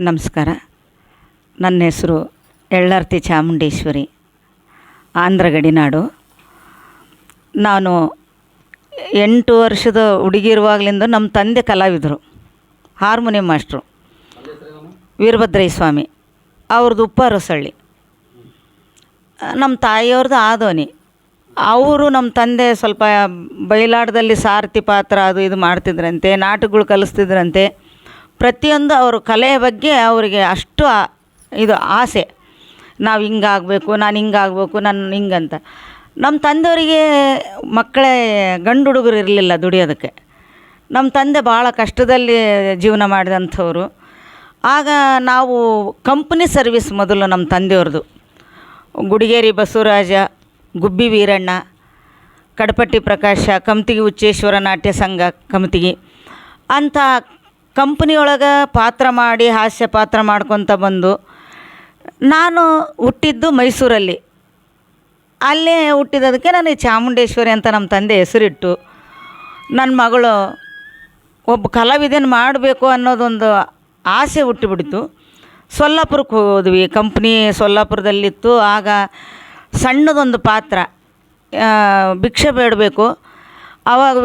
ನಮಸ್ಕಾರ. ನನ್ನ ಹೆಸರು ಎಳ್ಳರ್ತಿ ಚಾಮುಂಡೇಶ್ವರಿ, ಆಂಧ್ರ ಗಡಿನಾಡು. ನಾನು 8 ವರ್ಷದ ಹುಡುಗಿರುವಾಗಲಿಂದ ನಮ್ಮ ತಂದೆ ಕಲಾವಿದರು, ಹಾರ್ಮೋನಿಯಂ ಮಾಸ್ಟ್ರು ವೀರಭದ್ರಯ್ಯ ಸ್ವಾಮಿ. ಅವ್ರದ್ದು ಉಪ್ಪಾರಸಳ್ಳಿ. ನಮ್ಮ ತಾಯಿಯವ್ರದ್ದು ಆದೋನಿ. ಅವರು ನಮ್ಮ ತಂದೆ ಸ್ವಲ್ಪ ಬಯಲಾಟದಲ್ಲಿ ಸಾರಥಿ ಪಾತ್ರ ಅದು ಇದು ಮಾಡ್ತಿದ್ರಂತೆ, ನಾಟಕಗಳು ಕಲಿಸ್ತಿದ್ರಂತೆ. ಪ್ರತಿಯೊಂದು ಅವರು ಕಲೆಯ ಬಗ್ಗೆ ಅವರಿಗೆ ಅಷ್ಟು ಇದು ಆಸೆ, ನಾವು ಹಿಂಗಾಗಬೇಕು, ನಾನು ಹಿಂಗಾಗಬೇಕು, ನಾನು ಹಿಂಗಂತ. ನಮ್ಮ ತಂದೆಯವರಿಗೆ ಮಕ್ಕಳೇ ಗಂಡು ಹುಡುಗರು ಇರಲಿಲ್ಲ ದುಡಿಯೋದಕ್ಕೆ. ನಮ್ಮ ತಂದೆ ಭಾಳ ಕಷ್ಟದಲ್ಲಿ ಜೀವನ ಮಾಡಿದಂಥವ್ರು. ಆಗ ನಾವು ಕಂಪ್ನಿ ಸರ್ವಿಸ್ ಮೊದಲು ನಮ್ಮ ತಂದೆಯವ್ರದ್ದು. ಗುಡಿಗೇರಿ ಬಸವರಾಜ, ಗುಬ್ಬಿ ವೀರಣ್ಣ, ಕಡಪಟ್ಟಿ ಪ್ರಕಾಶ, ಕಮತಿಗಿ ಹುಚ್ಚೇಶ್ವರ ನಾಟ್ಯ ಸಂಘ ಕಮತಿಗಿ ಅಂಥ ಕಂಪ್ನಿಯೊಳಗೆ ಪಾತ್ರ ಮಾಡಿ ಹಾಸ್ಯ ಪಾತ್ರ ಮಾಡ್ಕೊತ ಬಂದು, ನಾನು ಹುಟ್ಟಿದ್ದು ಮೈಸೂರಲ್ಲಿ. ಅಲ್ಲೇ ಹುಟ್ಟಿದ್ದದಕ್ಕೆ ನನಗೆ ಚಾಮುಂಡೇಶ್ವರಿ ಅಂತ ನಮ್ಮ ತಂದೆ ಹೆಸರಿಟ್ಟು, ನನ್ನ ಮಗಳು ಒಬ್ಬ ಕಲಾವಿದನ ಮಾಡಬೇಕು ಅನ್ನೋದೊಂದು ಆಸೆ ಹುಟ್ಟಿಬಿಡ್ತು. ಸೊಲ್ಲಾಪುರಕ್ಕೆ ಹೋದ್ವಿ. ಕಂಪ್ನಿ ಸೊಲ್ಲಾಪುರದಲ್ಲಿತ್ತು. ಆಗ ಸಣ್ಣದೊಂದು ಪಾತ್ರ, ಭಿಕ್ಷೆ ಬೇಡಬೇಕು. ಆವಾಗ